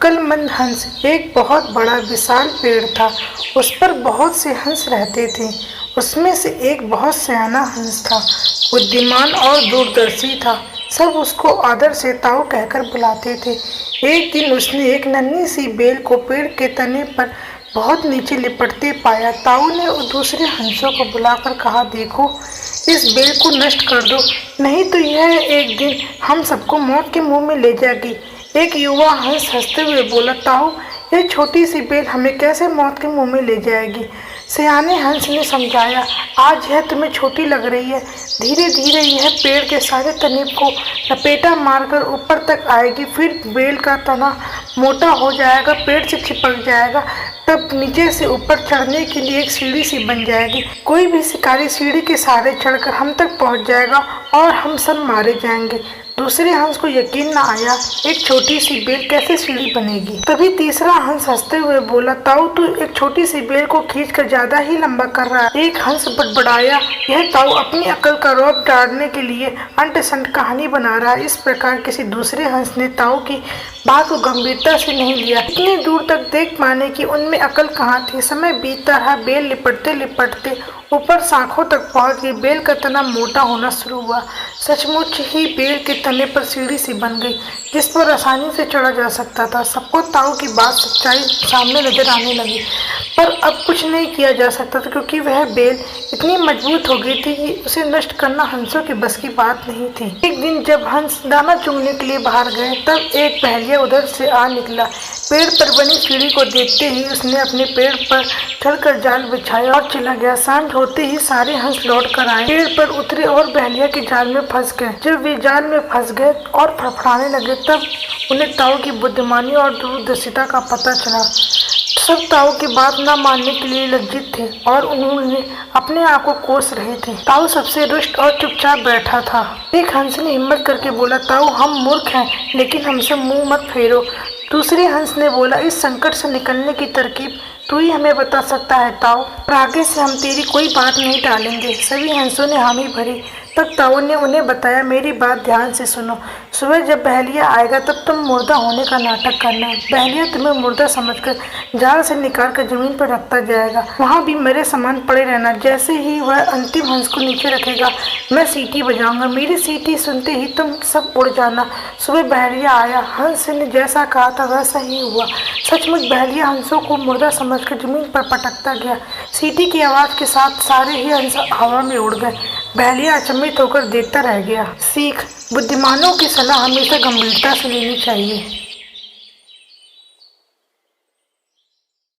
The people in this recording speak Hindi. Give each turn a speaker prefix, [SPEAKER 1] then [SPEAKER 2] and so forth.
[SPEAKER 1] अक्लमंद हंस। एक बहुत बड़ा विशाल पेड़ था। उस पर बहुत से हंस रहते थे। उसमें से एक बहुत सयाना हंस था, बुद्धिमान और दूरदर्शी था। सब उसको आदर से ताऊ कहकर बुलाते थे। एक दिन उसने एक नन्ही सी बेल को पेड़ के तने पर बहुत नीचे लिपटते पाया। ताऊ ने दूसरे हंसों को बुलाकर कहा, देखो, इस बेल को नष्ट कर दो, नहीं तो यह एक दिन हम सबको मौत के मुंह में ले जाएगी। एक युवा हंस हंसते हुए बोला, ताऊ, यह छोटी सी बेल हमें कैसे मौत के मुंह में ले जाएगी? सयाने हंस ने समझाया, आज यह तुम्हें छोटी लग रही है, धीरे धीरे यह पेड़ के सारे तने को लपेटा मारकर ऊपर तक आएगी। फिर बेल का तना मोटा हो जाएगा, पेड़ से चिपक जाएगा, तब नीचे से ऊपर चढ़ने के लिए एक सीढ़ी सी बन जाएगी। कोई भी शिकारी सीढ़ी के सहारे चढ़कर हम तक पहुंच जाएगा और हम सब मारे जाएंगे। दूसरे हंस को यकीन न आया, एक छोटी सी बेल कैसे सीढ़ी बनेगी। तभी तीसरा हंस हंसते हुए बोला, ताऊ, तू एक छोटी सी बेल को खींचकर ज्यादा ही लंबा कर रहा है। एक हंस बड़बड़ाया, यह ताऊ अपनी अकल का रौब डालने के लिए अंट संट कहानी बना रहा है। इस प्रकार किसी दूसरे हंस ने ताऊ की बात को गंभीरता से नहीं लिया। इतनी दूर तक देख पाने की उनमें अकल कहाँ थी। समय बीतता रहा, बेल लिपटते लिपटते ऊपर शाखों तक पहुंच गई। बेल का तना मोटा होना शुरू हुआ। सचमुच ही बेल के तने पर सीढ़ी सी बन गई, जिस पर आसानी से चढ़ा जा सकता था। सबको ताऊ की बात सच्चाई सामने नजर आने लगी, पर अब कुछ नहीं किया जा सकता था, क्योंकि वह बेल इतनी मजबूत हो गई थी कि उसे नष्ट करना हंसों के बस की बात नहीं थी। एक दिन जब हंस दाना चुगने के लिए बाहर गए, तब एक पहलिया उधर से आ निकला। पेड़ पर बनी सीढ़ी को देखते ही उसने अपने पेड़ पर चढ़कर जाल बिछाया और चला गया। सांझ होते ही सारे हंस लौट कर आए, पेड़ पर उतरे और बहलिया के जाल में फंस गए। जब वे जाल में फंस गए और फड़फड़ाने लगे, तब उन्हें ताऊ की बुद्धिमानी और दूरदर्शिता का पता चला। सब ताऊ की बात न मानने के लिए लज्जित थे और उन्होंने अपने आप को कोस रहे थे। ताऊ सबसे रुष्ट और चुपचाप बैठा था। एक हंस ने हिम्मत करके बोला, ताऊ, हम मूर्ख हैं, लेकिन हमसे मुंह मत फेरो। दूसरे हंस ने बोला, इस संकट से निकलने की तरकीब तू ही हमें बता सकता है ताऊ, और आगे से हम तेरी कोई बात नहीं टालेंगे। सभी हंसों ने हामी भरी। तब ताऊ ने उन्हें बताया, मेरी बात ध्यान से सुनो। सुबह जब बहलिया आएगा, तब तुम मुर्दा होने का नाटक करना। बहलिया तुम्हें मुर्दा समझकर जाल से निकाल कर जमीन पर रखता जाएगा, वहाँ भी मेरे सामान पड़े रहना। जैसे ही वह अंतिम हंस को नीचे रखेगा, मैं सीटी बजाऊंगा। मेरी सीटी सुनते ही तुम सब उड़ जाना। सुबह बहलिया आया। हंस ने जैसा कहा था वैसा ही हुआ। सचमुच बहलिया हंसों को मुर्दा समझकर जमीन पर पटकता गया। सीटी की आवाज़ के साथ सारे ही हंस हवा में उड़ गए। बहलिया अचंभित होकर देखता रह गया। सीख: बुद्धिमानों की सलाह हमेशा गंभीरता से लेनी चाहिए।